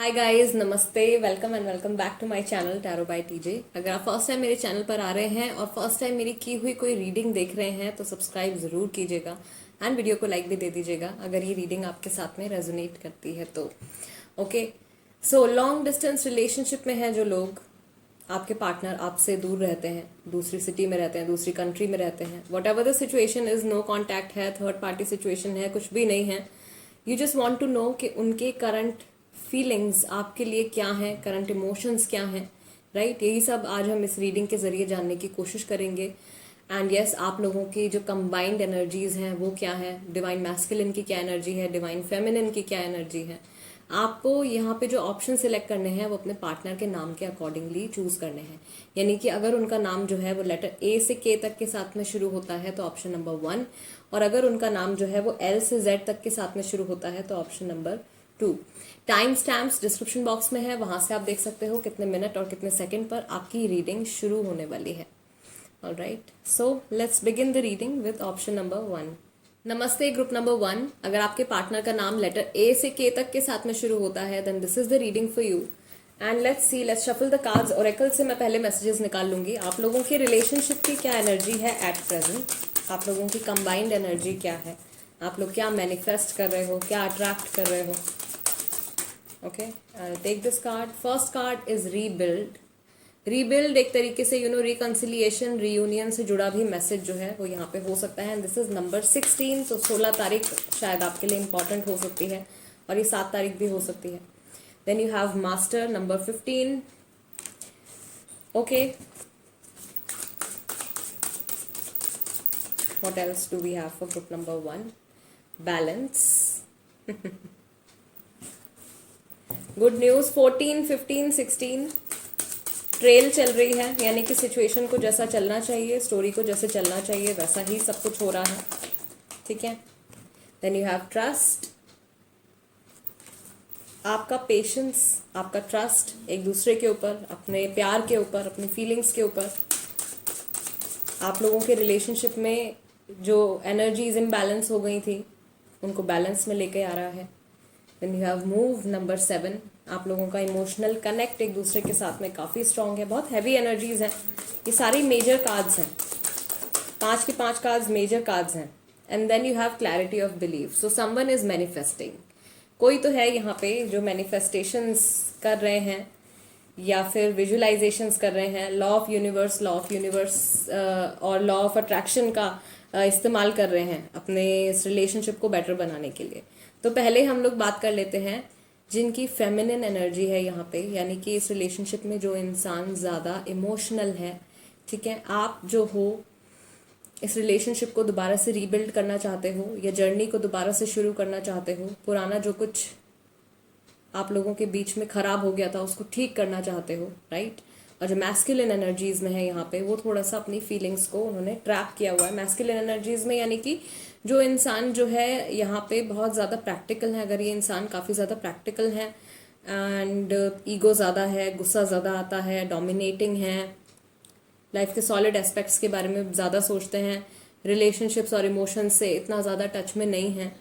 हाय guys, नमस्ते, welcome and welcome back to my channel tarot by TJ. अगर आप first time मेरे channel पर आ रहे हैं और फर्स्ट टाइम मेरी की हुई कोई रीडिंग देख रहे हैं तो सब्सक्राइब ज़रूर कीजिएगा एंड वीडियो को लाइक भी दे दीजिएगा अगर ये रीडिंग आपके साथ में रेजोनेट करती है तो। Okay, so long distance relationship में है जो लोग, आपके पार्टनर आपसे दूर रहते हैं, दूसरी सिटी में रहते हैं, दूसरी कंट्री में रहते हैं, whatever the situation is, no contact है, थर्ड पार्टी सिचुएशन है, कुछ भी नहीं है, you just want to know कि उनके करंट फीलिंग्स आपके लिए क्या हैं, करंट इमोशंस क्या हैं, राइट। यही सब आज हम इस रीडिंग के जरिए जानने की कोशिश करेंगे। एंड यस, आप लोगों की जो कंबाइंड एनर्जीज हैं वो क्या है, डिवाइन मैस्कुलिन की क्या एनर्जी है, डिवाइन फेमिनिन की क्या एनर्जी है। आपको यहाँ पे जो ऑप्शन सिलेक्ट करने हैं वो अपने पार्टनर के नाम के अकॉर्डिंगली चूज करने हैं। यानी कि अगर उनका नाम जो है वो लेटर ए से के तक के साथ में शुरू होता है तो ऑप्शन नंबर 1, और अगर उनका नाम जो है वो एल से जेड तक के साथ में शुरू होता है तो option number 2। Time stamps description box में है, वहां से आप देख सकते हो कितने मिनट और कितने सेकंड पर आपकी रीडिंग शुरू होने वाली है। Alright, so let's begin the reading with option number 1। नमस्ते ग्रुप नंबर 1। अगर आपके पार्टनर का नाम लेटर ए से के तक के साथ में शुरू होता है then this is the reading for you. And let's see, let's shuffle the cards. Oracle से मैं पहले मैसेजेस निकाल लूंगी। आप लोगों के रिलेशनशिप की क्या एनर्जी है एट प्रेजेंट, आप लोगों की कंबाइंड एनर्जी क्या है, आप लोग क्या मैनिफेस्ट कर रहे हो, क्या अट्रैक्ट कर रहे हो। Okay, take this card. First card is rebuild. Rebuild एक तरीके से रिकंसिलिएशन, रीयूनियन से जुड़ा भी मैसेज जो है वो यहाँ पे हो सकता है। दिस इज नंबर 16, तो 16 तारीख शायद आपके लिए इंपॉर्टेंट हो सकती है और ये 7 तारीख भी हो सकती है। Then you have master number 15। Okay, what else do we have for group number 1? Balance. Good news, 14, 15, 16 trail चल रही है, यानी कि सिचुएशन को जैसा चलना चाहिए, स्टोरी को जैसे चलना चाहिए वैसा ही सब कुछ हो रहा है। ठीक है। Then you have trust. आपका पेशेंस, आपका ट्रस्ट एक दूसरे के ऊपर, अपने प्यार के ऊपर, अपनी फीलिंग्स के ऊपर, आप लोगों के रिलेशनशिप में जो एनर्जीज इम्बैलेंस हो गई थी उनको बैलेंस में लेके आ रहा है। Then you have move number 7। आप लोगों का इमोशनल कनेक्ट एक दूसरे के साथ में काफ़ी स्ट्रांग है, बहुत हैवी एनर्जीज हैं। ये सारी मेजर कार्ड्स हैं, 5 की 5 कार्ड्स मेजर कार्ड्स हैं। And then you have clarity of belief. So someone is manifesting. कोई तो है यहाँ पे जो मैनिफेस्टेशंस कर रहे हैं या फिर विजुअलाइजेशंस कर रहे हैं, लॉ ऑफ यूनिवर्स और लॉ ऑफ अट्रैक्शन का इस्तेमाल कर रहे हैं अपने इस रिलेशनशिप को बेटर बनाने के लिए। तो पहले हम लोग बात कर लेते हैं जिनकी फेमिनिन एनर्जी है यहाँ पे, यानी कि इस रिलेशनशिप में जो इंसान ज़्यादा इमोशनल है। ठीक है, आप जो हो इस रिलेशनशिप को दोबारा से रीबिल्ड करना चाहते हो या जर्नी को दोबारा से शुरू करना चाहते हो, पुराना जो कुछ आप लोगों के बीच में खराब हो गया था उसको ठीक करना चाहते हो, राइट। और जो मैस्कुलिन एनर्जीज में है यहाँ पे वो थोड़ा सा अपनी फीलिंग्स को उन्होंने ट्रैप किया हुआ है मैस्कुलिन एनर्जीज में, यानी कि जो इंसान जो है यहाँ पे बहुत ज़्यादा प्रैक्टिकल है। अगर ये इंसान काफ़ी ज़्यादा प्रैक्टिकल है एंड ईगो ज़्यादा है, गुस्सा ज़्यादा आता है, डोमिनेटिंग है, लाइफ के सॉलिड एस्पेक्ट्स के बारे में ज़्यादा सोचते हैं, रिलेशनशिप्स और इमोशंस से इतना ज़्यादा टच में नहीं है,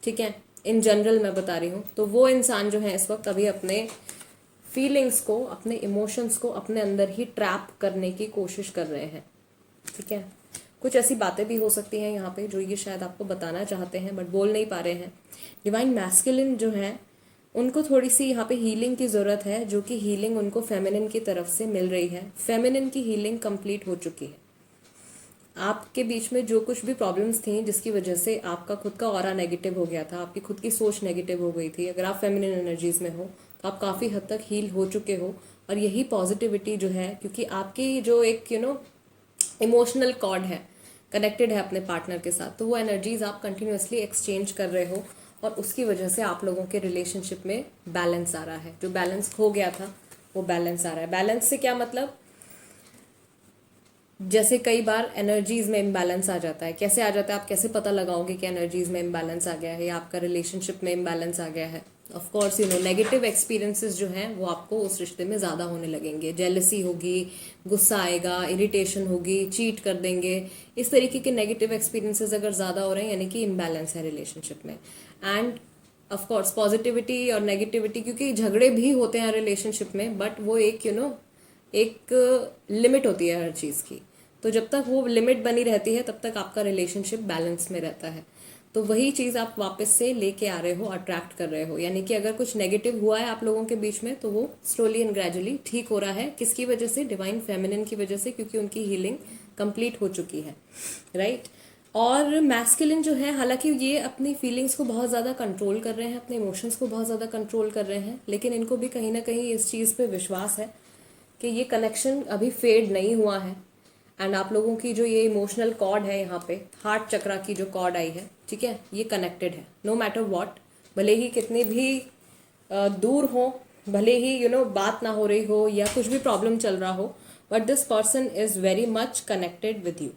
ठीक है, इन जनरल मैं बता रही हूँ, तो वो इंसान जो है इस वक्त अभी अपने फीलिंग्स को, अपने इमोशंस को अपने अंदर ही ट्रैप करने की कोशिश कर रहे हैं। ठीक है, कुछ ऐसी बातें भी हो सकती हैं यहाँ पे जो ये शायद आपको बताना चाहते हैं बट बोल नहीं पा रहे हैं। डिवाइन मैस्कुलिन जो है उनको थोड़ी सी यहाँ पे हीलिंग की ज़रूरत है, जो कि हीलिंग उनको फेमिनिन की तरफ से मिल रही है। फेमिनिन की हीलिंग कंप्लीट हो चुकी है। आपके बीच में जो कुछ भी प्रॉब्लम्स थी जिसकी वजह से आपका खुद का ऑरा नेगेटिव हो गया था, आपकी खुद की सोच नेगेटिव हो गई थी, अगर आप फेमिनिन एनर्जीज में हो तो आप काफ़ी हद तक हील हो चुके हो। और यही पॉजिटिविटी जो है, क्योंकि आपकी जो एक इमोशनल कॉर्ड है, कनेक्टेड है अपने पार्टनर के साथ, तो वो एनर्जीज आप कंटिन्यूअसली एक्सचेंज कर रहे हो और उसकी वजह से आप लोगों के रिलेशनशिप में बैलेंस आ रहा है। जो बैलेंस खो गया था वो बैलेंस आ रहा है। बैलेंस से क्या मतलब, जैसे कई बार एनर्जीज में इम्बैलेंस आ जाता है, कैसे आ जाता है, आप कैसे पता लगाओगे कि एनर्जीज में इम्बैलेंस आ गया है या आपका रिलेशनशिप में इम्बैलेंस आ गया है। ऑफ कोर्स नेगेटिव एक्सपीरियंसेस जो हैं वो आपको उस रिश्ते में ज़्यादा होने लगेंगे। जेलसी होगी, गुस्सा आएगा, इरिटेशन होगी, चीट कर देंगे, इस तरीके के नेगेटिव एक्सपीरियंसेस अगर ज़्यादा हो रहे हैं यानी कि इम्बैलेंस है रिलेशनशिप में। एंड ऑफ कोर्स पॉजिटिविटी और नेगेटिविटी, क्योंकि झगड़े भी होते हैं रिलेशनशिप में, बट वो एक एक लिमिट होती है हर चीज़ की। तो जब तक वो लिमिट बनी रहती है तब तक आपका रिलेशनशिप बैलेंस में रहता है। तो वही चीज़ आप वापस से लेके आ रहे हो, अट्रैक्ट कर रहे हो। यानी कि अगर कुछ नेगेटिव हुआ है आप लोगों के बीच में तो वो स्लोली एंड ग्रेजुअली ठीक हो रहा है। किसकी वजह से? डिवाइन फेमिनिन की वजह से, क्योंकि उनकी हीलिंग कंप्लीट हो चुकी है, राइट। और मैस्कुलिन जो है, हालांकि ये अपनी फीलिंग्स को बहुत ज़्यादा कंट्रोल कर रहे हैं, अपने इमोशंस को बहुत ज़्यादा कंट्रोल कर रहे हैं, लेकिन इनको भी कहीं ना कहीं इस चीज़ पे विश्वास है कि ये कनेक्शन अभी फेड नहीं हुआ है। एंड आप लोगों की जो ये इमोशनल कॉर्ड है, यहाँ पे हार्ट चक्रा की जो कॉर्ड आई है, ठीक है, ये कनेक्टेड है नो मैटर व्हाट। भले ही कितनी भी दूर हो, भले ही बात ना हो रही हो या कुछ भी प्रॉब्लम चल रहा हो, but this person is very much connected with you.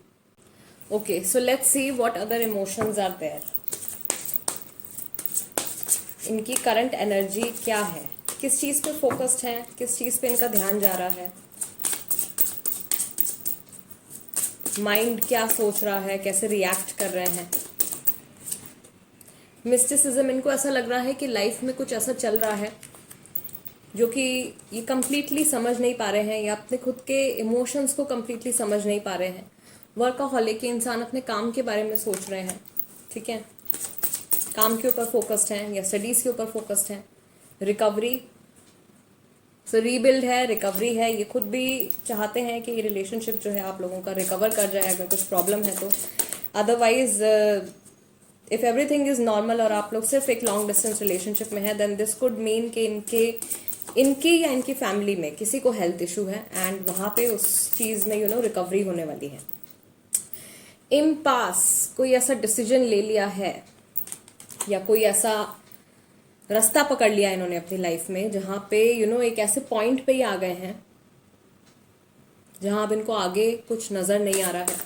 Okay, so let's see what other emotions are there. इनकी करंट एनर्जी क्या है, किस चीज़ पे फोकस्ड है, किस चीज़ पे इनका ध्यान जा रहा है, माइंड क्या सोच रहा है, कैसे रिएक्ट कर रहे हैं। मिस्टिसिज्म, इनको ऐसा लग रहा है कि लाइफ में कुछ ऐसा चल रहा है जो कि ये कंप्लीटली समझ नहीं पा रहे हैं, या अपने खुद के इमोशंस को कंप्लीटली समझ नहीं पा रहे हैं। वर्कaholic के इंसान अपने काम के बारे में सोच रहे हैं, ठीक है, काम के ऊपर फोकस्ड हैं या स्टडीज़ के ऊपर फोकस्ड हैं। रिकवरी, सो रीबिल्ड है, रिकवरी है। ये खुद भी चाहते हैं कि ये रिलेशनशिप जो है आप लोगों का रिकवर कर जाए अगर कुछ प्रॉब्लम है तो। Otherwise if everything is normal और आप लोग सिर्फ एक लॉन्ग डिस्टेंस रिलेशनशिप में है, देन दिस कुड मीन कि इनके या इनकी फैमिली में किसी को हेल्थ इशू है, एंड वहाँ पे उस चीज़ में रिकवरी होने वाली है। इम्पास, कोई ऐसा डिसीजन ले लिया है या कोई ऐसा रास्ता पकड़ लिया इन्होंने अपनी लाइफ में जहाँ पे एक ऐसे पॉइंट पे ही आ गए हैं जहाँ अब इनको आगे कुछ नज़र नहीं आ रहा है,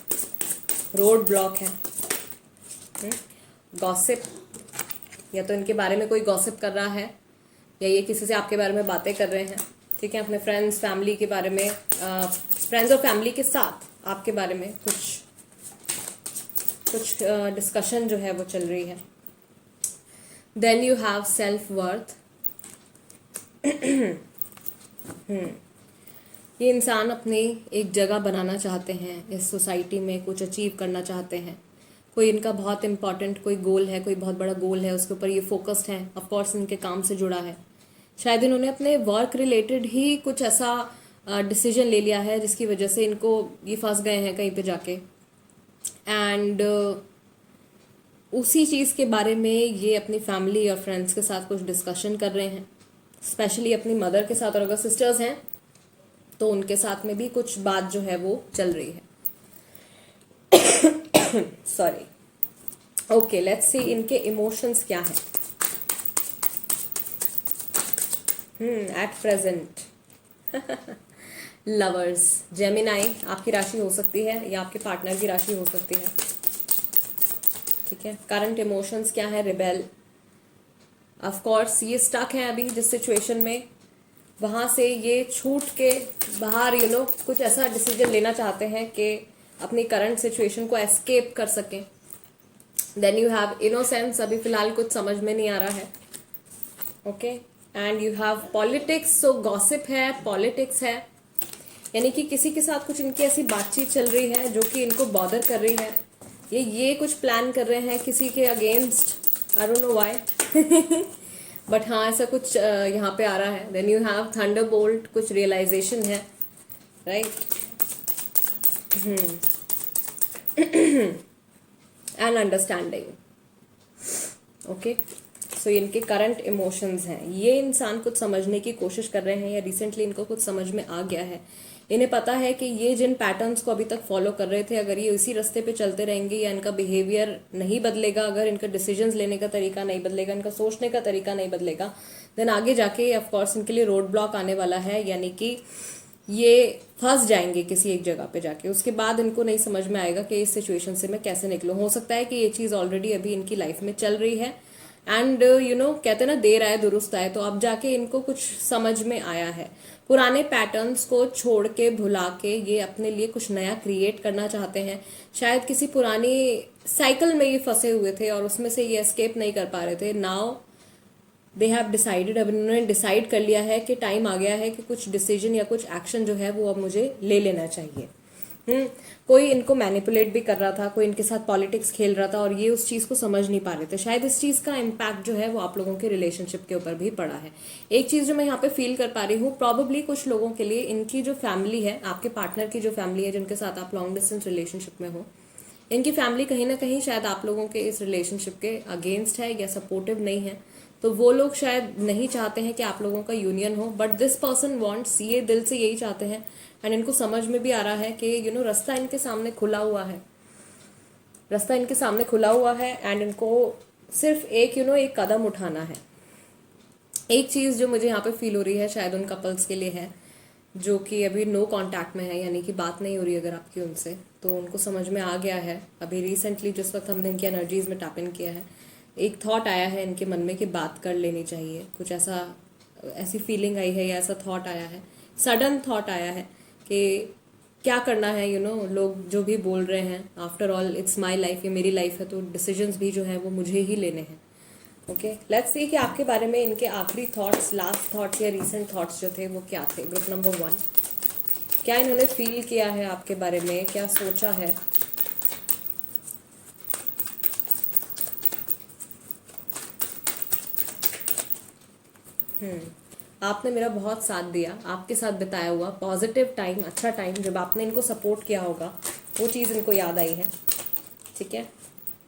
रोड ब्लॉक है। गॉसिप, या तो इनके बारे में कोई गॉसिप कर रहा है या ये किसी से आपके बारे में बातें कर रहे हैं, ठीक है, अपने फ्रेंड्स फैमिली के बारे में, फ्रेंड्स और फैमिली के साथ आपके बारे में कुछ डिस्कशन जो है वो चल रही है। Then you have self worth. ये इंसान अपनी एक जगह बनाना चाहते हैं इस सोसाइटी में, कुछ अचीव करना चाहते हैं। कोई इनका बहुत इंपॉर्टेंट कोई गोल है, कोई बहुत बड़ा गोल है, उसके ऊपर ये फोकस्ड है। ऑफकोर्स इनके काम से जुड़ा है, शायद इन्होंने अपने वर्क रिलेटेड ही कुछ ऐसा डिसीजन ले लिया है जिसकी वजह से इनको ये फंस गए हैं कहीं पे जाके। एंड उसी चीज़ के बारे में ये अपनी फैमिली और फ्रेंड्स के साथ कुछ डिस्कशन कर रहे हैं, स्पेशली अपनी मदर के साथ, और अगर सिस्टर्स हैं तो उनके साथ में भी कुछ बात जो है वो चल रही है। सॉरी। ओके, लेट्स सी इनके इमोशंस क्या है एट प्रेजेंट। लवर्स, जेमिनाई आपकी राशि हो सकती है या आपके पार्टनर की राशि हो सकती है, ठीक है। करंट इमोशंस क्या है? रिबेल। ऑफ कोर्स ये स्टक हैं अभी जिस सिचुएशन में, वहाँ से ये छूट के बाहर कुछ ऐसा डिसीजन लेना चाहते हैं कि अपनी करंट सिचुएशन को एस्केप कर सकें। देन यू हैव इनोसेंस, अभी फिलहाल कुछ समझ में नहीं आ रहा है, okay. And you have politics, so gossip है, पॉलिटिक्स है, यानी कि किसी के साथ कुछ इनकी ऐसी बातचीत चल रही है जो कि इनको बॉदर कर रही है। ये कुछ प्लान कर रहे हैं किसी के against, I don't know why, but हाँ ऐसा कुछ यहाँ पे आ रहा है। देन यू हैव थंडरबोल्ट, कुछ रियलाइजेशन है, right. And understanding, okay. So इनके करंट इमोशंस हैं, ये इंसान कुछ समझने की कोशिश कर रहे हैं या रिसेंटली इनको कुछ समझ में आ गया है। इन्हें पता है कि ये जिन पैटर्न्स को अभी तक फॉलो कर रहे थे, अगर ये इसी रास्ते पे चलते रहेंगे या इनका बिहेवियर नहीं बदलेगा, अगर इनका डिसीजंस लेने का तरीका नहीं बदलेगा, इनका सोचने का तरीका नहीं बदलेगा, देन आगे जाके ऑफकोर्स इनके लिए रोड ब्लॉक आने वाला है। यानी कि ये फंस जाएंगे किसी एक जगह पे जाके, उसके बाद इनको नहीं समझ में आएगा कि इस सिचुएशन से मैं कैसे निकलूं। हो सकता है कि ये चीज़ ऑलरेडी अभी इनकी लाइफ में चल रही है, एंड कहते हैं ना, देर आए दुरुस्त आए, तो अब जाके इनको कुछ समझ में आया है। पुराने पैटर्न्स को छोड़ के, भुला के, ये अपने लिए कुछ नया क्रिएट करना चाहते हैं। शायद किसी पुरानी साइकिल में ये फंसे हुए थे और उसमें से ये एस्केप नहीं कर पा रहे थे। नाउ दे हैव डिसाइडेड, अब उन्होंने डिसाइड कर लिया है कि टाइम आ गया है कि कुछ डिसीजन या कुछ एक्शन जो है वो अब मुझे ले लेना चाहिए। कोई इनको मैनिपुलेट भी कर रहा था, कोई इनके साथ पॉलिटिक्स खेल रहा था और ये उस चीज़ को समझ नहीं पा रहे थे। शायद इस चीज़ का इम्पैक्ट जो है वो आप लोगों के रिलेशनशिप के ऊपर भी पड़ा है। एक चीज़ जो मैं यहाँ पे फील कर पा रही हूँ, प्रॉबेबली कुछ लोगों के लिए इनकी जो फैमिली है, आपके पार्टनर की जो फैमिली है जिनके साथ आप लॉन्ग डिस्टेंस रिलेशनशिप में हो, इनकी फैमिली कहीं ना कहीं शायद आप लोगों के इस रिलेशनशिप के अगेंस्ट है या सपोर्टिव नहीं है। तो वो लोग शायद नहीं चाहते हैं कि आप लोगों का यूनियन हो, बट दिस पर्सन वांट्स, ये दिल से यही चाहते हैं। एंड इनको समझ में भी आ रहा है कि रास्ता इनके सामने खुला हुआ है, रास्ता इनके सामने खुला हुआ है। एंड इनको सिर्फ एक एक कदम उठाना है। एक चीज़ जो मुझे यहाँ पे फील हो रही है शायद उन कपल्स के लिए है जो कि अभी नो कांटेक्ट में है, यानी कि बात नहीं हो रही अगर आपकी उनसे, तो उनको समझ में आ गया है अभी रिसेंटली जिस वक्त हमने इनकी एनर्जीज में टैप इन किया है, एक थॉट आया है इनके मन में कि बात कर लेनी चाहिए। कुछ ऐसी फीलिंग आई है या ऐसा थॉट आया है, सडन थॉट आया है कि क्या करना है। लोग जो भी बोल रहे हैं, after all it's my life, ये मेरी लाइफ है, तो डिसीजंस भी जो है वो मुझे ही लेने हैं। ओके, लेट्स सी कि आपके बारे में इनके आखिरी थॉट्स, लास्ट थॉट्स या रीसेंट थॉट्स जो थे वो क्या थे। ग्रुप नंबर 1, क्या इन्होंने फील किया है आपके बारे में, क्या सोचा है। आपने मेरा बहुत साथ दिया, आपके साथ बिताया हुआ पॉजिटिव टाइम, अच्छा टाइम जब आपने इनको सपोर्ट किया होगा, वो चीज़ इनको याद आई है। ठीक है,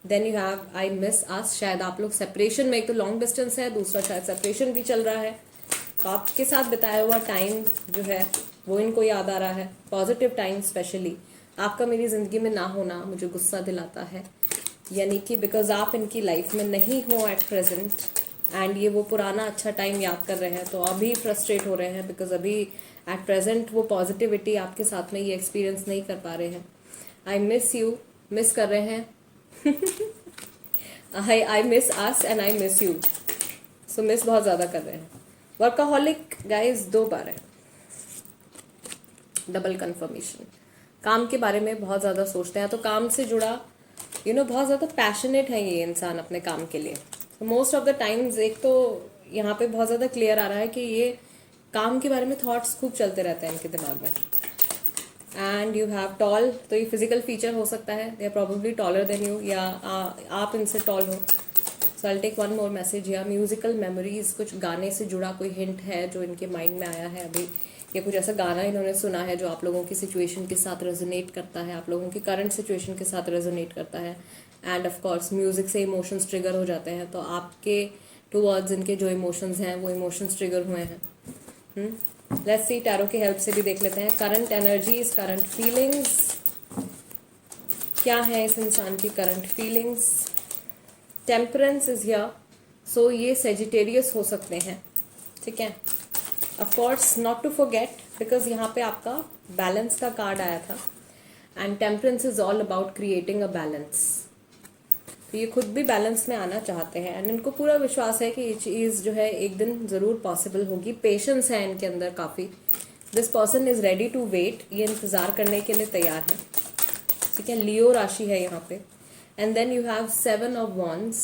then you have I miss us. शायद आप लोग सेपरेशन में, एक तो लॉन्ग डिस्टेंस है, दूसरा शायद सेपरेशन भी चल रहा है, तो आपके साथ बिताया हुआ टाइम जो है वो इनको याद आ रहा है, पॉजिटिव टाइम। स्पेशली आपका मेरी ज़िंदगी में ना होना मुझे गुस्सा दिलाता है, यानी कि बिकॉज आप इनकी लाइफ में नहीं हो एट प्रेजेंट, एंड ये वो पुराना अच्छा टाइम याद कर रहे हैं, तो अभी फ्रस्ट्रेट हो रहे हैं बिकॉज अभी एट प्रेजेंट वो पॉजिटिविटी आपके साथ में ये एक्सपीरियंस नहीं कर पा रहे हैं। आई मिस यू, मिस कर रहे हैं। आई miss us and I miss you, so miss बहुत ज़्यादा कर रहे हैं। वर्काहॉलिक गाइज 2 बार है, डबल कंफर्मेशन। काम के बारे में बहुत ज़्यादा सोचते हैं, तो काम से जुड़ा बहुत ज़्यादा पैशनेट है ये इंसान अपने काम के लिए। मोस्ट ऑफ द टाइम्स एक तो यहाँ पे बहुत ज़्यादा क्लियर आ रहा है कि ये काम के बारे में थॉट्स खूब चलते रहते हैं इनके दिमाग में। एंड यू हैव टॉल, तो ये फिजिकल फीचर हो सकता है, they are probably taller than you, या आप इनसे टॉल हो। So I take one more message. या म्यूजिकल मेमोरीज, कुछ गाने से जुड़ा कोई हिंट है जो इनके माइंड में आया है अभी, या कुछ ऐसा गाना इन्होंने सुना है जो आप लोगों की सिचुएशन के साथ रेजोनेट करता है, आप लोगों की करंट सिचुएशन के साथ रेजोनेट करता है। एंड ऑफ कोर्स म्यूजिक से इमोशंस ट्रिगर हो जाते हैं, तो आपके टूवर्ड्स इनके जो इमोशंस हैं वो इमोशंस ट्रिगर हुए हैं। लेट्स सी, टैरो की हेल्प से भी देख लेते हैं। करंट एनर्जीज, करंट फीलिंग्स, क्या है इस इंसान की current feelings. Temperance is here, so ये सेजिटेरियस हो सकते हैं। ठीक है, of course not to forget, because यहाँ पे आपका बैलेंस का कार्ड आया था, and temperance is all about creating a balance. तो ये खुद भी बैलेंस में आना चाहते हैं, एंड इनको पूरा विश्वास है कि ये चीज़ जो है एक दिन ज़रूर पॉसिबल होगी। पेशेंस है इनके अंदर काफ़ी। This person is ready to wait, ये इंतज़ार करने के लिए तैयार है। ठीक है, लियो राशि है यहाँ पे। And then you have 7 of wands,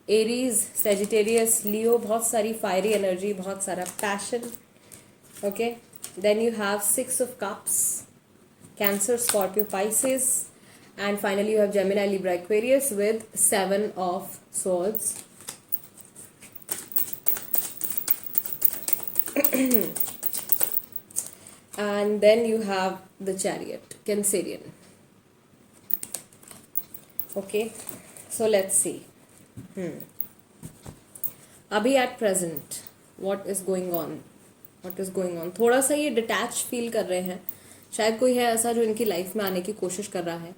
Aries, Sagittarius, Leo, बहुत सारी फायरी एनर्जी, बहुत सारा passion. Okay, then you have 6 of cups, Cancer, Scorpio, Pisces, and finally you have Gemini, Libra, Aquarius with 7 of swords. And then you have the Chariot, Cancerian. Okay, so let's see. अभी at present what is going on? थोड़ा सा ये detach feel कर रहे हैं। शायद कोई है ऐसा जो इनकी लाइफ में आने की कोशिश कर रहा है,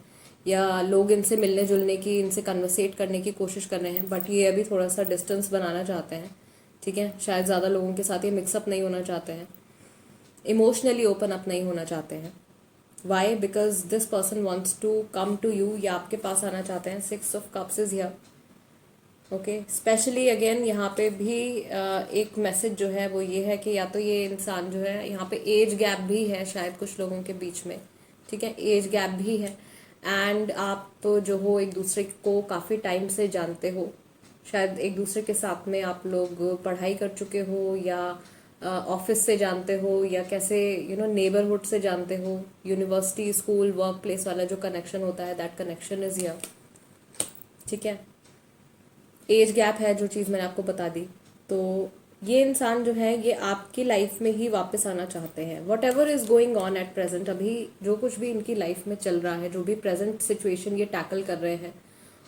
या लोग इनसे मिलने जुलने की, इनसे कन्वर्सेट करने की कोशिश कर रहे हैं, बट ये अभी थोड़ा सा डिस्टेंस बनाना चाहते हैं। ठीक है, शायद ज़्यादा लोगों के साथ ये मिक्सअप नहीं होना चाहते हैं, इमोशनली ओपन अप नहीं होना चाहते हैं। Why? Because this person wants to come to you, या आपके पास आना चाहते हैं। 6 of Cups is here. Okay, specially again यहाँ पे भी एक मैसेज जो है वो ये है कि या तो ये इंसान जो है, यहाँ पे एज गैप भी है शायद कुछ लोगों के बीच में। ठीक है, एज गैप भी है, एंड आप तो जो हो एक दूसरे को काफ़ी टाइम से जानते हो। शायद एक दूसरे के साथ में आप लोग पढ़ाई कर चुके हो, या ऑफिस से जानते हो, या कैसे नेबरहुड से जानते हो, यूनिवर्सिटी, स्कूल, वर्क प्लेस वाला जो कनेक्शन होता है, दैट कनेक्शन इज हियर। ठीक है, एज गैप है, जो चीज़ मैंने आपको बता दी। तो ये इंसान जो है ये आपकी लाइफ में ही वापस आना चाहते हैं। What ever is going on at present, अभी जो कुछ भी इनकी लाइफ में चल रहा है, जो भी प्रेजेंट सिचुएशन ये टैकल कर रहे हैं,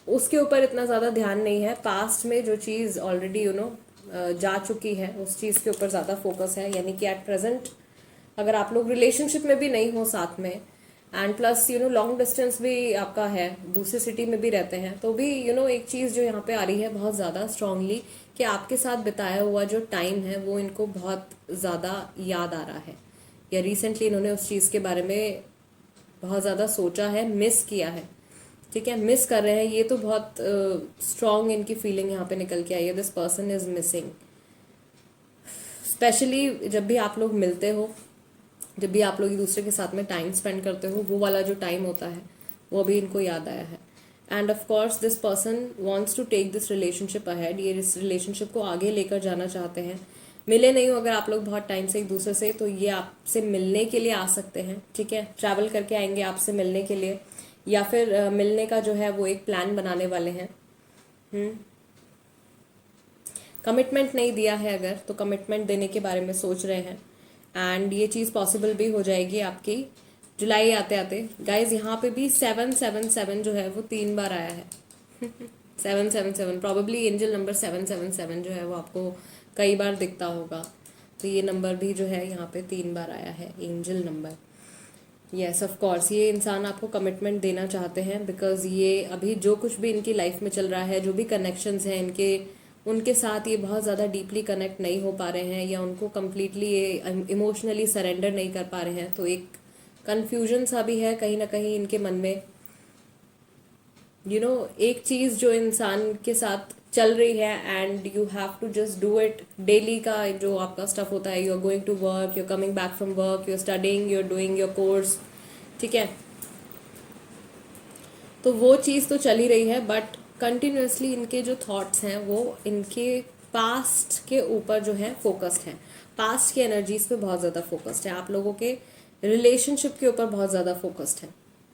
उसके ऊपर इतना ज़्यादा ध्यान नहीं है। पास्ट में जो चीज़ ऑलरेडी जा चुकी है, उस चीज़ के ऊपर ज़्यादा फोकस है। यानी कि एट प्रेजेंट अगर आप लोग रिलेशनशिप में भी नहीं हो साथ में, एंड प्लस लॉन्ग डिस्टेंस भी आपका है, दूसरी सिटी में भी रहते हैं, तो भी एक चीज़ जो यहाँ पे आ रही है बहुत ज़्यादा स्ट्रांगली, कि आपके साथ बिताया हुआ जो टाइम है वो इनको बहुत ज़्यादा याद आ रहा है, या रिसेंटली इन्होंने उस चीज़ के बारे में बहुत ज़्यादा सोचा है, मिस किया है। ठीक है, मिस कर रहे हैं, ये तो बहुत स्ट्रांग इनकी फीलिंग यहाँ पे निकल के आई है। This person is missing, specially जब भी आप लोग मिलते हो, जब भी आप लोग एक दूसरे के साथ में टाइम स्पेंड करते हो, वो वाला जो टाइम होता है वो अभी इनको याद आया है। And of course this person wants to take this relationship ahead, ये इस रिलेशनशिप को आगे लेकर जाना चाहते हैं। मिले नहीं हो अगर आप लोग बहुत टाइम से एक दूसरे से, तो ये आपसे मिलने के लिए आ सकते हैं। ठीक है, ट्रैवल करके आएंगे आपसे मिलने के लिए, या फिर मिलने का जो है वो एक प्लान बनाने वाले हैं। कमिटमेंट नहीं दिया है अगर, तो कमिटमेंट देने के बारे में सोच रहे हैं, एंड ये चीज़ पॉसिबल भी हो जाएगी आपकी जुलाई आते आते। गाइज यहाँ पे भी 777 जो है वो 3 बार आया है। 777 प्रॉबेबली एंजल नंबर 777 जो है वो आपको कई बार दिखता होगा, तो ये नंबर भी जो है यहाँ पे 3 बार आया है, angel number. Yes of course ये इंसान आपको कमिटमेंट देना चाहते हैं, बिकॉज ये अभी जो कुछ भी इनकी लाइफ में चल रहा है, जो भी कनेक्शंस हैं इनके, उनके साथ ये बहुत ज़्यादा डीपली कनेक्ट नहीं हो पा रहे हैं, या उनको कम्प्लीटली ये इमोशनली सरेंडर नहीं कर पा रहे हैं। तो एक कन्फ्यूजन सा भी है कहीं ना कहीं इनके मन में। एक चीज़ जो इंसान के साथ चल रही है, and you have to just do it daily का जो आपका स्टफ होता है, you are going to work, you are coming back from work, you are studying, you are doing your course. ठीक है, तो वो चीज़ तो चल ही रही है, बट कंटिन्यूसली इनके जो थॉट्स हैं वो इनके पास्ट के ऊपर जो है फोकस्ड है, पास्ट की एनर्जीज पे बहुत ज़्यादा फोकस्ड है, आप लोगों के रिलेशनशिप के ऊपर बहुत ज़्यादा फोकस्ड है।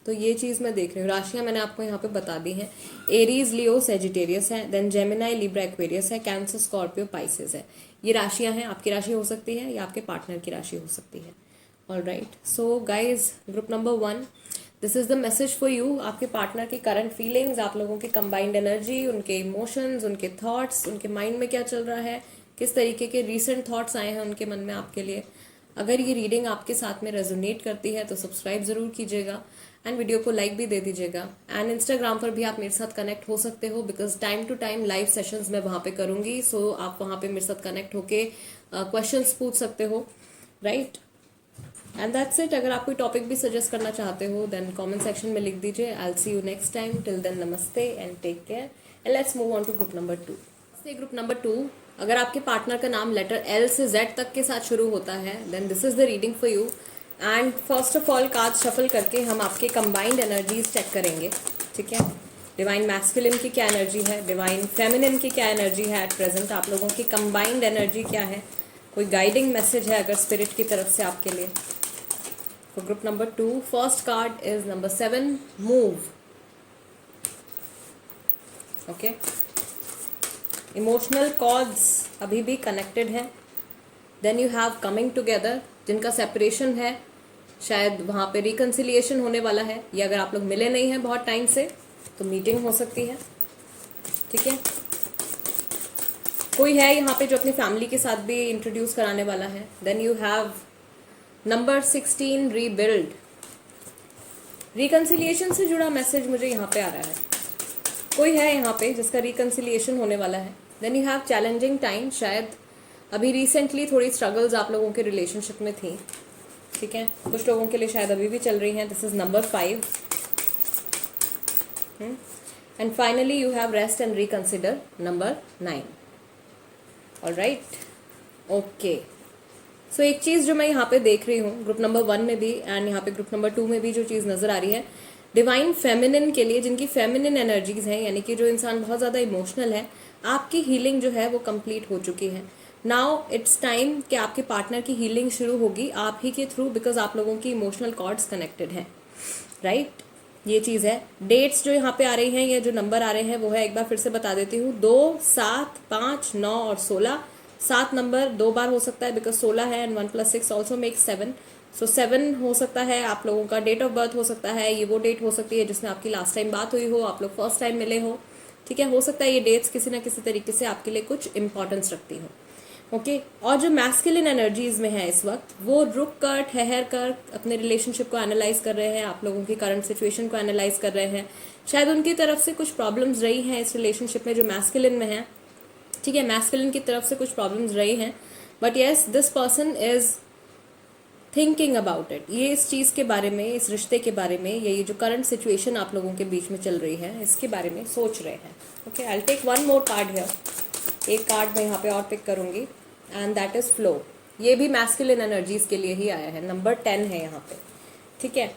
तो ये चीज़ मैं देख रही हूँ। राशियाँ मैंने आपको यहाँ पे बता दी हैं, एरीज, लियो, सेजिटेरियस है, देन जेमिनाई, लिब्रा, एक्वेरियस है, कैंसर, स्कॉर्पियो, पाइसेस है। ये राशियाँ हैं, आपकी राशि हो सकती है या आपके पार्टनर की राशि हो सकती है। All right, so guys, group number 1, this is the message for you. आपके पार्टनर की करंट फीलिंग्स, आप लोगों की कंबाइंड एनर्जी, उनके इमोशंस, उनके थॉट्स, उनके माइंड में क्या चल रहा है, किस तरीके के रीसेंट थॉट्स आए हैं उनके मन में आपके लिए। अगर ये रीडिंग आपके साथ में रेजोनेट करती है तो सब्सक्राइब जरूर कीजिएगा, एंड वीडियो को लाइक भी दे दीजिएगा। एंड इंस्टाग्राम पर भी आप मेरे साथ कनेक्ट हो सकते हो, because time to time live sessions मैं वहाँ पे करूँगी, सो आप वहाँ पे मेरे साथ कनेक्ट होके क्वेश्चंस पूछ सकते हो, राइट। And that's it. अगर आप कोई टॉपिक भी सजेस्ट करना चाहते हो देन कमेंट सेक्शन में लिख दीजिए। I will see you next time, till then नमस्ते and take care, and let's move on to group number 2। Group number 2, अगर आपके पार्टनर का नाम लेटर L से Z तक के साथ शुरू होता है then this is the reading for you. And first of all card shuffle करके हम आपके कंबाइंड एनर्जीज चेक करेंगे। ठीक है, डिवाइन मैस्कुलिन की क्या एनर्जी है, डिवाइन फेमिनिन की क्या एनर्जी है एट प्रेजेंट, आप लोगों की कंबाइंड एनर्जी क्या है, कोई गाइडिंग मैसेज है अगर स्पिरिट की तरफ से आपके लिए। For group number 2, first card is number 7, move. Okay. Emotional cords अभी भी connected है. Then you have coming together, जिनका separation है, शायद वहाँ पे reconciliation होने वाला है, या अगर आप लोग मिले नहीं हैं बहुत टाइम से तो मीटिंग हो सकती है। ठीक है, कोई है यहाँ पे जो अपनी फैमिली के साथ भी इंट्रोड्यूस कराने वाला है। Then you have number 16, rebuild. Reconciliation से जुड़ा मैसेज मुझे यहाँ पे आ रहा है, कोई है यहाँ पे जिसका रिकन्सिलिएशन होने वाला है। Then you have challenging time, शायद अभी रिसेंटली थोड़ी स्ट्रगल्स आप लोगों के रिलेशनशिप में थी। ठीक है, कुछ लोगों के लिए शायद अभी भी चल रही हैं। This is number 5। And finally you have rest and reconsider, number 9। All right, okay. So एक चीज़ जो मैं यहाँ पे देख रही हूँ ग्रुप नंबर 1 में भी एंड यहाँ पे ग्रुप नंबर 2 में भी जो चीज़ नज़र आ रही है, डिवाइन फेमिनिन के लिए, जिनकी फेमिनिन एनर्जीज हैं, यानी कि जो इंसान बहुत ज़्यादा इमोशनल है, आपकी हीलिंग जो है वो कंप्लीट हो चुकी है। नाउ इट्स टाइम कि आपके पार्टनर की हीलिंग शुरू होगी आप ही के थ्रू, बिकॉज आप लोगों की इमोशनल कॉर्ड्स कनेक्टेड हैं, राइट। ये चीज़ है। डेट्स जो यहाँ पे आ रही हैं या जो नंबर आ रहे हैं वो है, एक बार फिर से बता देती हूँ, 2, 7, 5, 9 और 16। 7 नंबर 2 बार हो सकता है बिकॉज 16 है, एंड 1 + 6 ऑल्सो मेक 7। सो 7 हो सकता है आप लोगों का डेट ऑफ बर्थ हो सकता है, ये वो डेट हो सकती है जिसमें आपकी लास्ट टाइम बात हुई हो, आप लोग फर्स्ट टाइम मिले हो, ठीक है। हो सकता है ये डेट्स किसी ना किसी तरीके से आपके लिए कुछ इंपॉर्टेंस रखती हो, ओके। और जो मैस्कुलिन एनर्जीज में है इस वक्त, वो रुक कर ठहर कर अपने रिलेशनशिप को एनालाइज कर रहे हैं, आप लोगों की करंट सिचुएशन को एनालाइज कर रहे हैं। शायद उनकी तरफ से कुछ प्रॉब्लम्स रही हैं इस रिलेशनशिप में जो मैस्कुलिन में है, ठीक है। मैस्कुलिन की तरफ से कुछ प्रॉब्लम्स रही हैं, but yes this person is thinking about it. ये इस चीज़ के बारे में, इस रिश्ते के बारे में, ये जो करंट सिचुएशन आप लोगों के बीच में चल रही है इसके बारे में सोच रहे हैं, okay. I will take one more card here. एक कार्ड मैं यहाँ पे और पिक करूंगी, एंड दैट इज फ्लो। ये भी मैस्कुलिन एनर्जीज के लिए ही आया है, नंबर 10 है यहाँ पे, ठीक है।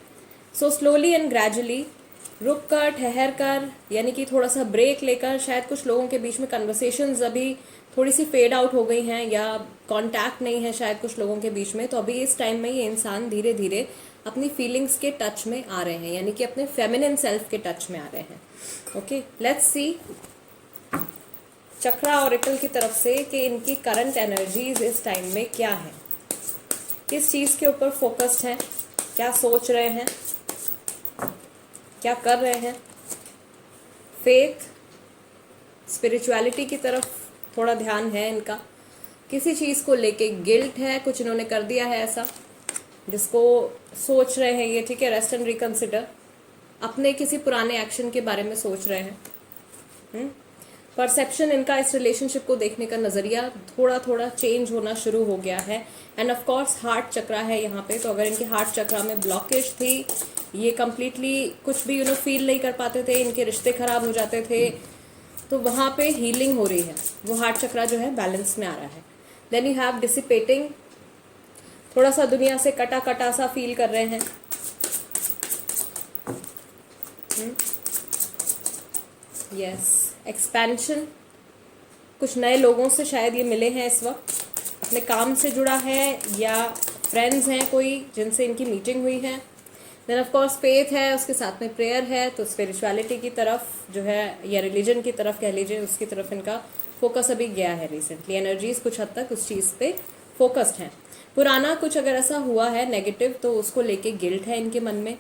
सो स्लोली एंड ग्रेजुअली, रुक कर ठहर कर, यानी कि थोड़ा सा ब्रेक लेकर, शायद कुछ लोगों के बीच में कन्वर्सेशंस अभी थोड़ी सी फेड आउट हो गई हैं या कांटेक्ट नहीं है शायद कुछ लोगों के बीच में, तो अभी इस टाइम में ये इंसान धीरे धीरे अपनी फीलिंग्स के टच में आ रहे हैं, यानी कि अपने फेमिनिन सेल्फ के टच में आ रहे हैं, okay. Let's C chakra oracle की तरफ से कि इनकी करंट एनर्जीज इस टाइम में क्या है, किस चीज़ के ऊपर फोकस्ड हैं, क्या सोच रहे हैं, क्या कर रहे हैं। फेथ, स्पिरिचुअलिटी की तरफ थोड़ा ध्यान है इनका, किसी चीज़ को लेके गिल्ट है, कुछ इन्होंने कर दिया है ऐसा जिसको सोच रहे हैं ये, ठीक है। रेस्ट एंड रिकंसिडर, अपने किसी पुराने एक्शन के बारे में सोच रहे हैं। परसेप्शन इनका इस रिलेशनशिप को देखने का नज़रिया थोड़ा थोड़ा चेंज होना शुरू हो गया है। एंड ऑफ कोर्स हार्ट चक्रा है यहाँ पे, तो अगर इनके हार्ट चक्रा में ब्लॉकेज थी, ये कम्प्लीटली कुछ भी फील नहीं कर पाते थे, इनके रिश्ते खराब हो जाते थे, तो वहाँ पे हीलिंग हो रही है, वो हार्ट चक्रा जो है बैलेंस में आ रहा है। देन यू हैव डिसिपेटिंग, थोड़ा सा दुनिया से कटा कटा सा फील कर रहे हैं। यस, एक्सपेंशन, कुछ नए लोगों से शायद ये मिले हैं इस वक्त, अपने काम से जुड़ा है या फ्रेंड्स हैं कोई जिनसे इनकी मीटिंग हुई है। देन ऑफ कोर्स फेथ है, उसके साथ में प्रेयर है, तो स्पिरिचुअलिटी की तरफ जो है या रिलीजन की तरफ कह लीजिए, उसकी तरफ इनका फोकस अभी गया है रिसेंटली। एनर्जीज कुछ हद तक उस चीज़ पे फोकस्ड हैं। पुराना कुछ अगर ऐसा हुआ है नेगेटिव, तो उसको लेके गिल्ट है इनके मन में,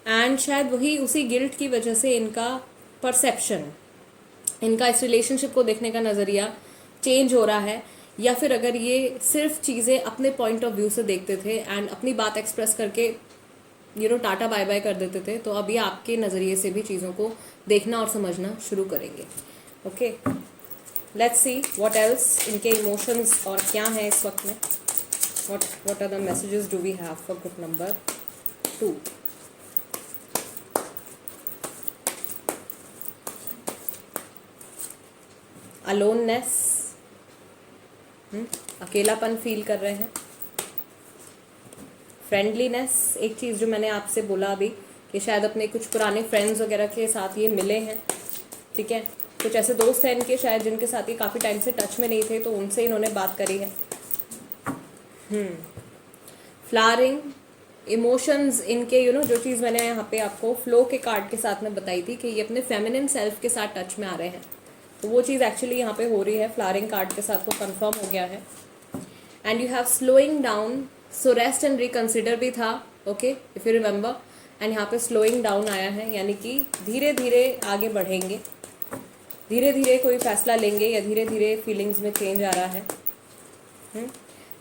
एंड शायद वही उसी गिल्ट की वजह से इनका परसेप्शन, इनका इस रिलेशनशिप को देखने का नज़रिया चेंज हो रहा है। या फिर अगर ये सिर्फ चीज़ें अपने पॉइंट ऑफ व्यू से देखते थे एंड अपनी बात एक्सप्रेस करके टाटा बाय बाय कर देते थे, तो अभी आपके नज़रिए से भी चीज़ों को देखना और समझना शुरू करेंगे, okay. Let's see what else इनके इमोशंस और क्या हैं इस वक्त में। What are the messages do we have for group number 2। Aloneness, अकेलापन फील कर रहे हैं। फ्रेंडलीनेस, एक चीज़ जो मैंने आपसे बोला अभी कि शायद अपने कुछ पुराने फ्रेंड्स वगैरह के साथ ये मिले हैं, ठीक है। कुछ ऐसे दोस्त हैं इनके शायद जिनके साथ ये काफ़ी टाइम से टच में नहीं थे, तो उनसे इन्होंने बात करी है। फ्लावरिंग, इमोशंस इनके जो चीज़ मैंने यहाँ पे आपको फ्लो के कार्ड के साथ में बताई थी कि ये अपने फेमिनिन सेल्फ के साथ टच में आ रहे हैं, तो वो चीज़ एक्चुअली यहाँ पे हो रही है। फ्लावरिंग कार्ड के साथ वो कंफर्म हो गया है। And you have slowing down, so rest and reconsider भी था, okay, if you remember. And यहाँ पे स्लोइंग डाउन आया है, यानी कि धीरे धीरे आगे बढ़ेंगे, धीरे धीरे कोई फैसला लेंगे या धीरे धीरे फीलिंग्स में चेंज आ रहा है।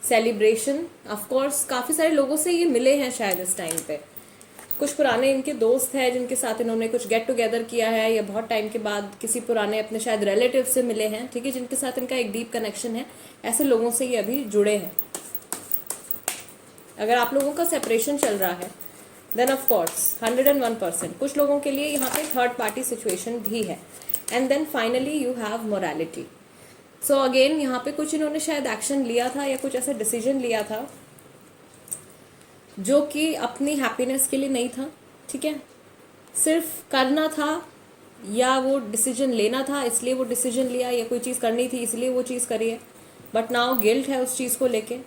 सेलिब्रेशन, ऑफ कोर्स काफ़ी सारे लोगों से ये मिले हैं शायद इस टाइम पे। कुछ पुराने इनके दोस्त हैं जिनके साथ इन्होंने कुछ गेट टुगेदर किया है, या बहुत टाइम के बाद किसी पुराने अपने शायद रिलेटिव से मिले हैं, ठीक है, जिनके साथ इनका एक डीप कनेक्शन है। ऐसे लोगों से ये अभी जुड़े हैं। अगर आप लोगों का सेपरेशन चल रहा है, देन ऑफ कोर्स 101% कुछ लोगों के लिए यहाँ पे थर्ड पार्टी सिचुएशन भी है। And then finally you have morality. So again यहाँ पे कुछ इन्होंने शायद एक्शन लिया था या कुछ ऐसा डिसीजन लिया था जो कि अपनी हैप्पीनेस के लिए नहीं था, ठीक है, सिर्फ करना था या वो डिसीजन लेना था इसलिए वो डिसीजन लिया, या कोई चीज़ करनी थी इसलिए वो चीज़ करी है, बट नाउ गिल्ट है उस चीज़ को लेके,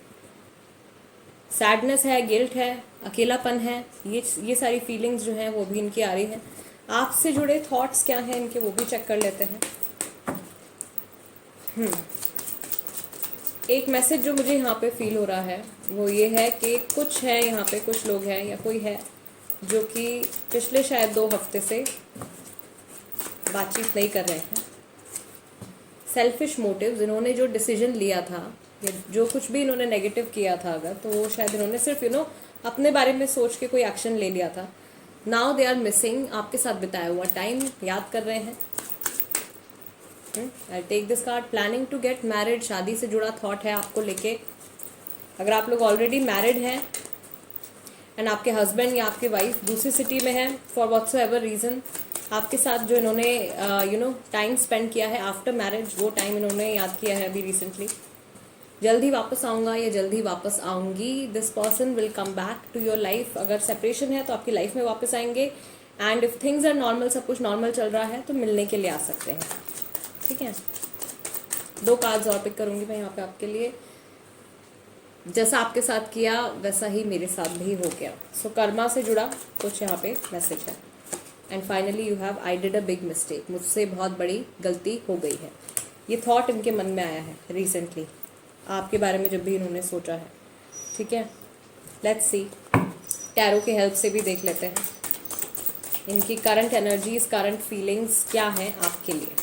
सैडनेस है, गिल्ट है, अकेलापन है, ये सारी फीलिंग्स जो हैं वो भी इनकी आ रही हैं। आपसे जुड़े थॉट्स क्या हैं इनके, वो भी चेक कर लेते हैं। एक मैसेज जो मुझे यहाँ पे फील हो रहा है वो ये है कि कुछ है यहाँ पे, कुछ लोग हैं या कोई है जो कि पिछले शायद 2 हफ्ते से बातचीत नहीं कर रहे हैं। सेल्फिश मोटिव्स, इन्होंने जो डिसीजन लिया था या जो कुछ भी इन्होंने नेगेटिव किया था अगर, तो वो शायद इन्होंने सिर्फ अपने बारे में सोच के कोई एक्शन ले लिया था। नाउ दे आर मिसिंग आपके साथ बिताया हुआ टाइम, याद कर रहे हैं। I take this card, planning to get married, शादी से जुड़ा थॉट है आपको लेके। अगर आप लोग ऑलरेडी मैरिड हैं एंड आपके हस्बैंड या आपके वाइफ दूसरी सिटी में है फॉर व्हाट्सएवर रीज़न, आपके साथ जो इन्होंने टाइम स्पेंड किया है आफ्टर मैरिज, वो टाइम इन्होंने याद किया है अभी रिसेंटली। जल्दी वापस आऊँगा या जल्दी वापस आऊँगी, this person will come back to your life. अगर सेपरेशन है तो आपकी लाइफ में वापस आएंगे, and if things are normal, सब कुछ नॉर्मल चल रहा है तो मिलने के लिए आ सकते हैं। ठीक है, 2 कार्ड्स और पिक करूँगी मैं यहाँ पे आपके लिए। जैसा आपके साथ किया वैसा ही मेरे साथ भी हो गया। सो कर्मा से जुड़ा कुछ यहाँ पे मैसेज है। And finally you have, I did a big mistake, मुझसे बहुत बड़ी गलती हो गई है। ये थॉट इनके मन में आया है रिसेंटली आपके बारे में जब भी इन्होंने सोचा है। ठीक है, लेट्स सी, टैरो के हेल्प से भी देख लेते हैं इनकी करंट एनर्जीज, करंट फीलिंग्स क्या हैं आपके लिए।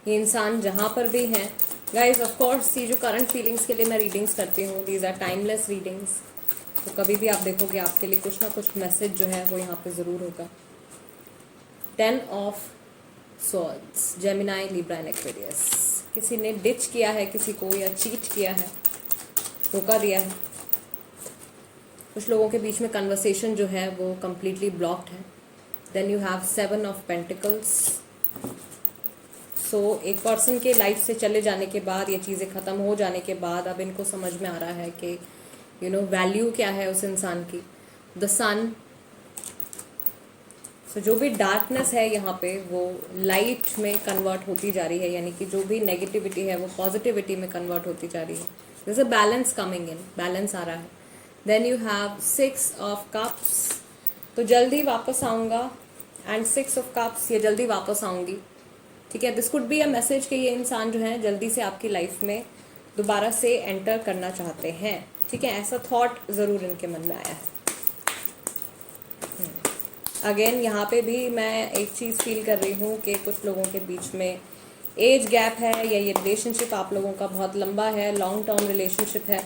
ये इंसान जहाँ पर भी हैं गाइज, ऑफ कोर्स ये जो करंट फीलिंग्स के लिए मैं रीडिंग्स करती हूँ, दीज आर टाइमलेस रीडिंग्स, तो कभी भी आप देखोगे आपके लिए कुछ ना कुछ मैसेज जो है वो यहाँ पे ज़रूर होगा। 10 of swords, Gemini, Libra and Aquarius. किसी ने डिच किया है किसी को, या चीट किया है, धोखा दिया है। कुछ लोगों के बीच में कन्वर्सेशन जो है वो कम्प्लीटली ब्लॉक्ड है। Then you have 7 of pentacles. So एक पर्सन के लाइफ से चले जाने के बाद, ये चीज़ें ख़त्म हो जाने के बाद, अब इनको समझ में आ रहा है कि वैल्यू क्या है उस इंसान की। द सन। सो जो भी डार्कनेस है यहाँ पे वो लाइट में कन्वर्ट होती जा रही है, यानी कि जो भी नेगेटिविटी है वो पॉजिटिविटी में कन्वर्ट होती जा रही है। This a balance coming in, balance आ रहा है। Then you have 6 of cups, तो जल्दी वापस आऊँगा, एंड 6 ऑफ कप्स, ये जल्दी वापस आऊँगी। ठीक है, this could be a message कि ये इंसान जो है जल्दी से आपकी लाइफ में दोबारा से एंटर करना चाहते हैं। ठीक है, ऐसा थॉट ज़रूर इनके मन में आया है। अगेन यहाँ पे भी मैं एक चीज़ फील कर रही हूँ कि कुछ लोगों के बीच में एज गैप है, या ये रिलेशनशिप आप लोगों का बहुत लंबा है, लॉन्ग टर्म रिलेशनशिप है।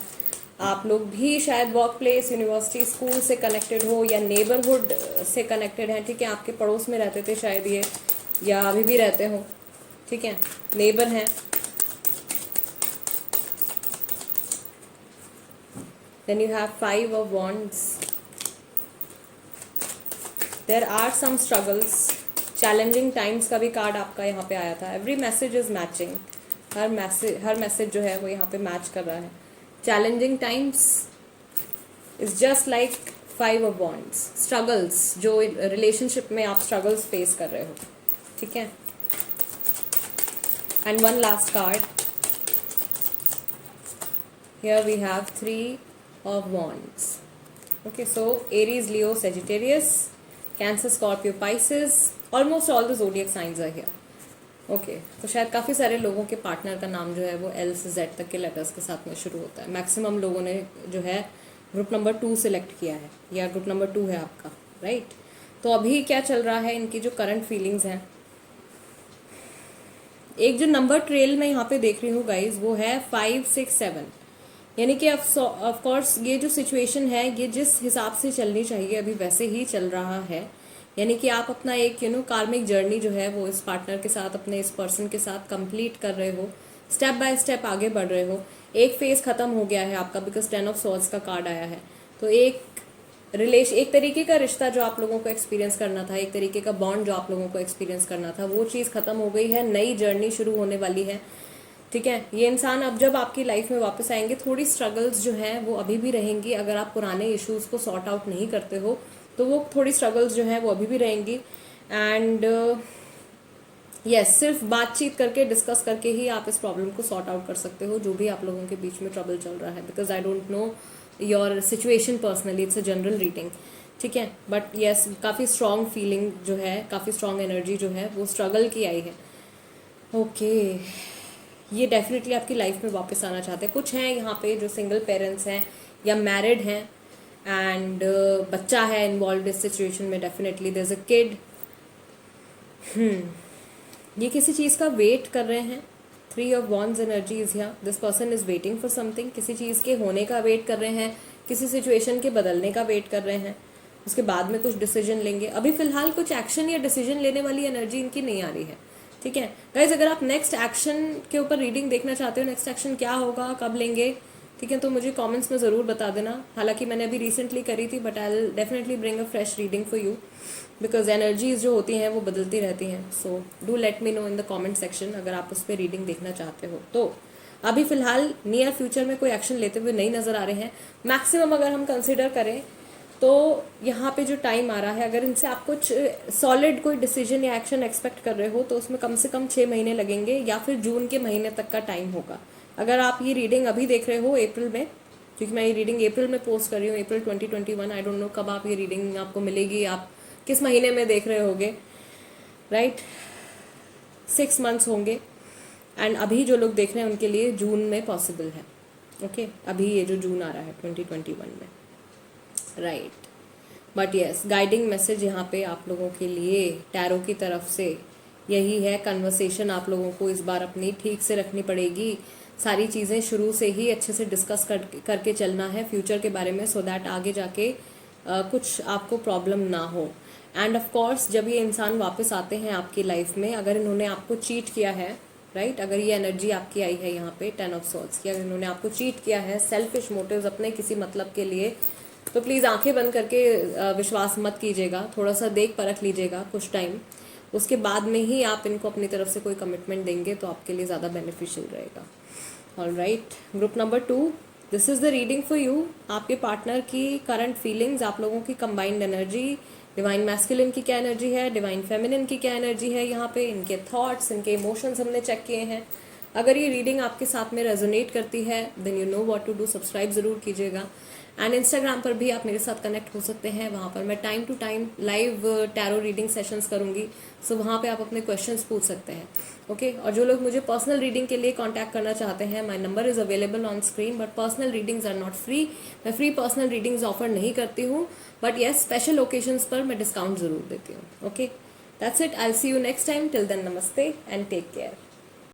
आप लोग भी शायद वर्क प्लेस, यूनिवर्सिटी, स्कूल से कनेक्टेड हो, या नेबरहुड से कनेक्टेड हैं। ठीक है, आपके पड़ोस में रहते थे शायद ये, या अभी भी रहते हो। ठीक है, नेबर हैं। Then you have 5 of wands. There are some struggles, challenging times का भी कार्ड आपका यहाँ पे आया था। एवरी मैसेज इज मैचिंग, हर मैसेज जो है वो यहाँ पे मैच कर रहा है। Challenging times is just like 5 of wands, struggles, जो रिलेशनशिप में आप स्ट्रगल्स फेस कर रहे हो। ठीक है, and one last card, here we have 3 of wands. Okay, so Aries, Leo, Sagittarius, Cancer, Scorpio, Pisces, almost all the zodiac signs are here. Okay, तो शायद काफ़ी सारे लोगों के पार्टनर का नाम जो है वो L से Z तक के लेटर्स के साथ में शुरू होता है। मैक्सिमम लोगों ने जो है ग्रुप नंबर 2 सिलेक्ट किया है, या ग्रुप नंबर 2 है आपका, राइट। तो अभी क्या चल रहा है, इनकी जो करंट फीलिंग्स हैं, एक जो नंबर ट्रेल में यहाँ पे देख रही हूँ गाइज, वो है 5, 6, 7। यानी कि ऑफ कोर्स ये जो सिचुएशन है ये जिस हिसाब से चलनी चाहिए अभी वैसे ही चल रहा है। यानी कि आप अपना एक कार्मिक जर्नी जो है वो इस पार्टनर के साथ, अपने इस पर्सन के साथ कंप्लीट कर रहे हो, स्टेप बाय स्टेप आगे बढ़ रहे हो। एक फेज खत्म हो गया है आपका, बिकॉज 10 ऑफ सॉर्ड्स का कार्ड आया है। तो एक तरीके का रिश्ता जो आप लोगों को एक्सपीरियंस करना था, एक तरीके का बॉन्ड जो आप लोगों को एक्सपीरियंस करना था, वो चीज़ खत्म हो गई है। नई जर्नी शुरू होने वाली है। ठीक है, ये इंसान अब जब आपकी लाइफ में वापस आएंगे, थोड़ी स्ट्रगल्स जो हैं वो अभी भी रहेंगी। अगर आप पुराने इश्यूज को सॉर्ट आउट नहीं करते हो तो वो थोड़ी स्ट्रगल्स जो हैं वो अभी भी रहेंगी। एंड यस, सिर्फ बातचीत करके, डिस्कस करके ही आप इस प्रॉब्लम को सॉर्ट आउट कर सकते हो, जो भी आप लोगों के बीच में ट्रबल चल रहा है। Because I don't know your situation personally, it's a general reading, ठीक है। बट यस, काफ़ी स्ट्रॉन्ग फीलिंग जो है, काफ़ी स्ट्रॉन्ग एनर्जी जो है वो स्ट्रगल की आई है। ओके, ये डेफिनेटली आपकी लाइफ में वापस आना चाहते हैं। कुछ हैं यहाँ पे जो सिंगल पेरेंट्स हैं या मैरिड हैं एंड बच्चा है इन्वॉल्व इस सिचुएशन में। Definitely there is a kid. ये किसी चीज़ का वेट कर रहे हैं। 3 of wands energy is here. This person is waiting for something. किसी चीज़ के होने का वेट कर रहे हैं, किसी सिचुएशन के बदलने का वेट कर रहे हैं, उसके बाद में कुछ डिसीजन लेंगे। अभी फिलहाल कुछ एक्शन या डिसीजन लेने वाली एनर्जी इनकी नहीं आ रही है, ठीक है गाइज। अगर आप नेक्स्ट एक्शन के ऊपर रीडिंग देखना चाहते हो, नेक्स्ट एक्शन क्या होगा, कब लेंगे, ठीक है, तो मुझे कमेंट्स में ज़रूर बता देना। हालांकि मैंने अभी रिसेंटली करी थी, but I will definitely bring a fresh reading for you, because energies जो होती हैं वो बदलती रहती हैं। So do let me know in the comment section अगर आप उस पर रीडिंग देखना चाहते हो तो। अभी फिलहाल नियर फ्यूचर में कोई एक्शन लेते हुए नहीं नज़र आ रहे हैं। मैक्सिमम अगर हम कंसिडर करें तो यहाँ पे जो टाइम आ रहा है, अगर इनसे आप कुछ सॉलिड कोई डिसीजन या एक्शन एक्सपेक्ट कर रहे हो तो उसमें कम से कम 6 महीने लगेंगे या फिर जून के महीने तक का टाइम होगा। अगर आप ये रीडिंग अभी देख रहे हो अप्रैल में, क्योंकि मैं ये रीडिंग अप्रैल में पोस्ट कर रही हूँ, अप्रैल 2021, आई डोंट नो कब आप ये रीडिंग आपको मिलेगी, आप किस महीने में देख रहे होगे, राइट। 6 मंथ्स होंगे। एंड अभी जो लोग देख रहे हैं उनके लिए जून में पॉसिबल है, ओके अभी ये जो जून आ रहा है 2021 में, right. But yes, guiding message यहाँ पे आप लोगों के लिए टैरो की तरफ से यही है। कन्वर्सेशन आप लोगों को इस बार अपनी ठीक से रखनी पड़ेगी। सारी चीज़ें शुरू से ही अच्छे से डिस्कस करके चलना है फ्यूचर के बारे में, सो दैट आगे जाके कुछ आपको प्रॉब्लम ना हो। एंड ऑफ कोर्स जब ये इंसान वापस आते हैं आपकी लाइफ में, अगर इन्होंने आपको चीट किया है, राइट, अगर ये एनर्जी आपकी आई है यहाँ पे 10 ऑफ सॉर्ड्स की, अगर इन्होंने आपको चीट किया है सेल्फिश मोटिव्स अपने किसी मतलब के लिए, तो प्लीज़ आंखें बंद करके विश्वास मत कीजिएगा। थोड़ा सा देख परख लीजिएगा कुछ टाइम, उसके बाद में ही आप इनको अपनी तरफ से कोई कमिटमेंट देंगे तो आपके लिए ज़्यादा बेनिफिशियल रहेगा। All right, group number 2, this is the reading for you. आपके पार्टनर की करंट फीलिंग्स, आप लोगों की कंबाइंड एनर्जी, डिवाइन मैस्कुलिन की क्या एनर्जी है, डिवाइन फेमिनिन की क्या एनर्जी है, यहाँ पे इनके थॉट्स, इनके इमोशंस हमने चेक किए हैं। अगर ये रीडिंग आपके साथ में रेजोनेट करती है then you know what to do, subscribe ज़रूर कीजिएगा। एंड इंस्टाग्राम पर भी आप मेरे साथ कनेक्ट हो सकते हैं, वहाँ पर मैं time to time live tarot reading sessions करूँगी, सो वहाँ पे आप अपने क्वेश्चंस पूछ सकते हैं, ओके। और जो लोग मुझे पर्सनल रीडिंग के लिए कांटेक्ट करना चाहते हैं, my number is available on screen, but personal readings are not free. मैं फ्री पर्सनल रीडिंग्स ऑफर नहीं करती हूँ, बट येस स्पेशल ओकेजन्स पर मैं डिस्काउंट ज़रूर देती हूँ, okay. That's it, I will see you next time. Till then नमस्ते एंड टेक केयर।